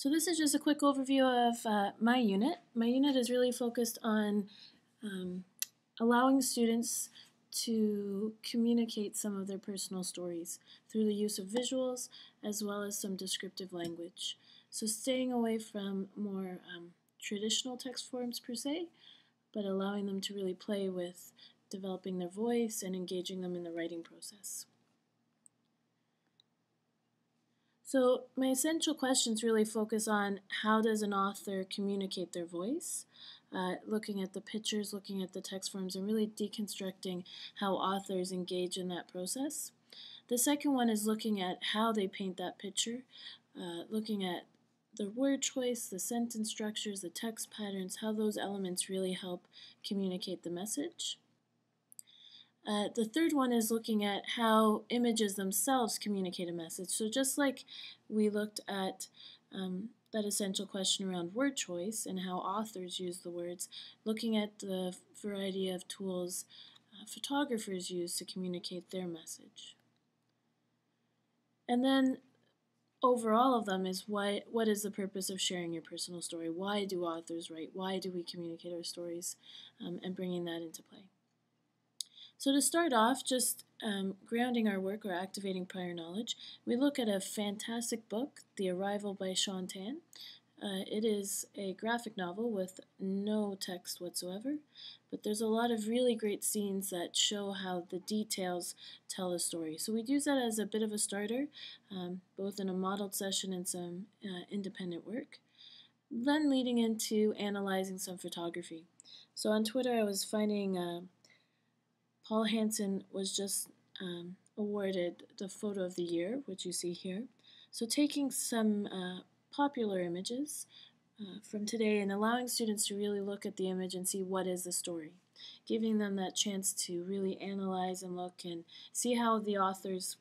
So this is just a quick overview of my unit. My unit is really focused on allowing students to communicate some of their personal stories through the use of visuals as well as some descriptive language. So staying away from more traditional text forms per se, but allowing them to really play with developing their voice and engaging them in the writing process. So my essential questions really focus on how does an author communicate their voice, looking at the pictures, looking at the text forms, and really deconstructing how authors engage in that process. The second one is looking at how they paint that picture, looking at the word choice, the sentence structures, the text patterns, how those elements really help communicate the message. The third one is looking at how images themselves communicate a message. So just like we looked at that essential question around word choice and how authors use the words, looking at the variety of tools photographers use to communicate their message. And then over all of them is what is the purpose of sharing your personal story? Why do authors write? Why do we communicate our stories? And bringing that into play. So to start off, just grounding our work or activating prior knowledge, we look at a fantastic book, The Arrival by SHAUN. It is a graphic novel with no text whatsoever, but there's a lot of really great scenes that show how the details tell a story. So we'd use that as a bit of a starter, both in a modeled session and some independent work, then leading into analyzing some photography. So on Twitter I was finding Paul Hansen was just awarded the Photo of the Year, which you see here. So taking some popular images from today and allowing students to really look at the image and see what is the story, giving them that chance to really analyze and look and see how the authors,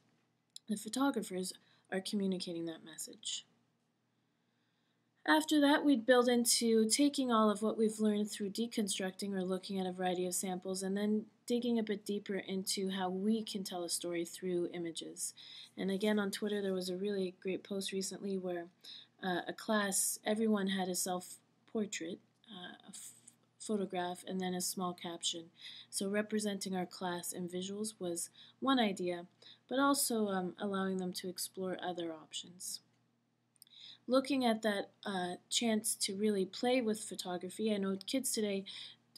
the photographers, are communicating that message. After that, we'd build into taking all of what we've learned through deconstructing or looking at a variety of samples and then digging a bit deeper into how we can tell a story through images. And again, on Twitter, there was a really great post recently where a class, everyone had a self-portrait, a photograph, and then a small caption. So representing our class in visuals was one idea, but also allowing them to explore other options. Looking at that chance to really play with photography. I know kids today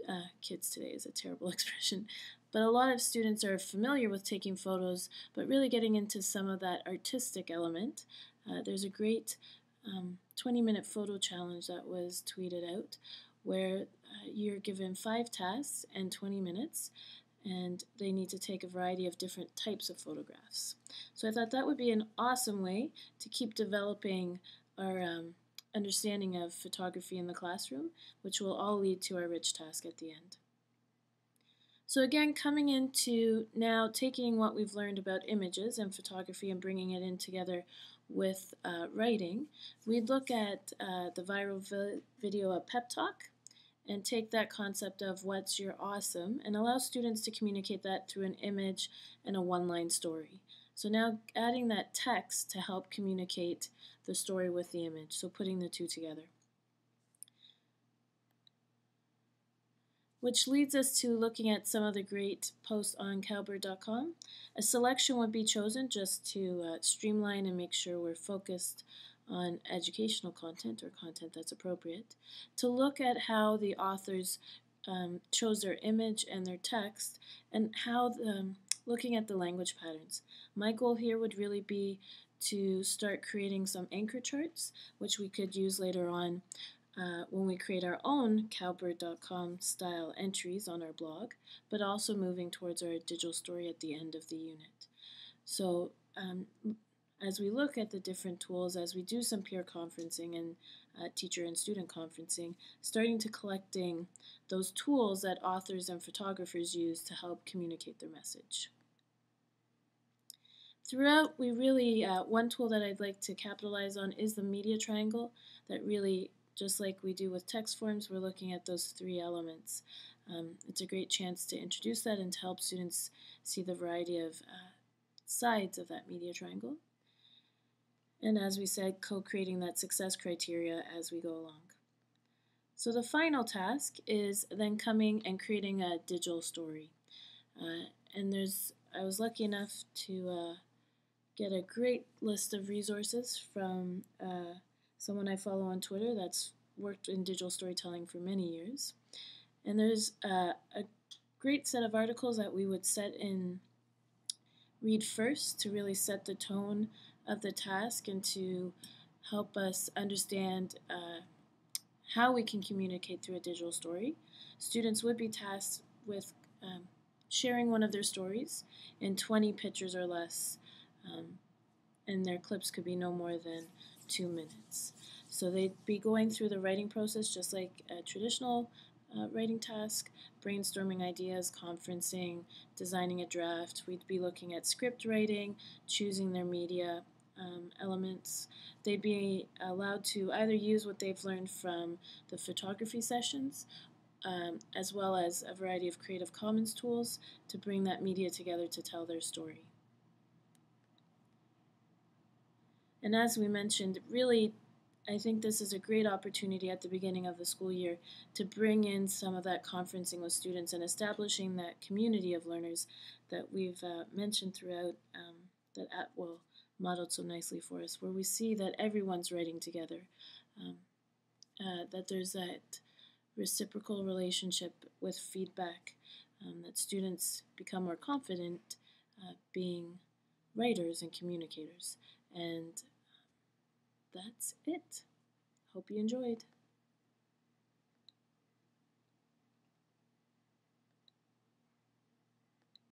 is a terrible expression, but a lot of students are familiar with taking photos, but really getting into some of that artistic element. There's a great 20-minute photo challenge that was tweeted out where you're given 5 tasks and 20 minutes, and they need to take a variety of different types of photographs. So I thought that would be an awesome way to keep developing our understanding of photography in the classroom, which will all lead to our rich task at the end. So again, coming into now taking what we've learned about images and photography and bringing it in together with writing, we'd look at the viral video of Pep Talk and take that concept of what's your awesome and allow students to communicate that through an image and a one-line story. So now adding that text to help communicate the story with the image, so putting the two together. Which leads us to looking at some of the great posts on cowbird.com. A selection would be chosen just to streamline and make sure we're focused on educational content or content that's appropriate, to look at how the authors chose their image and their text and how looking at the language patterns. My goal here would really be to start creating some anchor charts, which we could use later on when we create our own cowbird.com style entries on our blog, but also moving towards our digital story at the end of the unit. So as we look at the different tools, as we do some peer conferencing and teacher and student conferencing, starting to collecting those tools that authors and photographers use to help communicate their message. Throughout, we really, one tool that I'd like to capitalize on is the media triangle that really, just like we do with text forms, we're looking at those 3 elements. It's a great chance to introduce that and to help students see the variety of sides of that media triangle. And as we said, co-creating that success criteria as we go along. So the final task is then coming and creating a digital story. And I was lucky enough to get a great list of resources from someone I follow on Twitter that's worked in digital storytelling for many years. And there's a great set of articles that we would read first to really set the tone of the task and to help us understand how we can communicate through a digital story. Students would be tasked with sharing one of their stories in 20 pictures or less, and their clips could be no more than 2 minutes. So they'd be going through the writing process just like a traditional writing task, brainstorming ideas, conferencing, designing a draft. We'd be looking at script writing, choosing their media elements. They'd be allowed to either use what they've learned from the photography sessions as well as a variety of Creative Commons tools to bring that media together to tell their story. And as we mentioned, really, I think this is a great opportunity at the beginning of the school year to bring in some of that conferencing with students and establishing that community of learners that we've mentioned throughout, that Atwell modeled so nicely for us, where we see that everyone's writing together, that there's that reciprocal relationship with feedback, that students become more confident being writers and communicators. And that's it. Hope you enjoyed.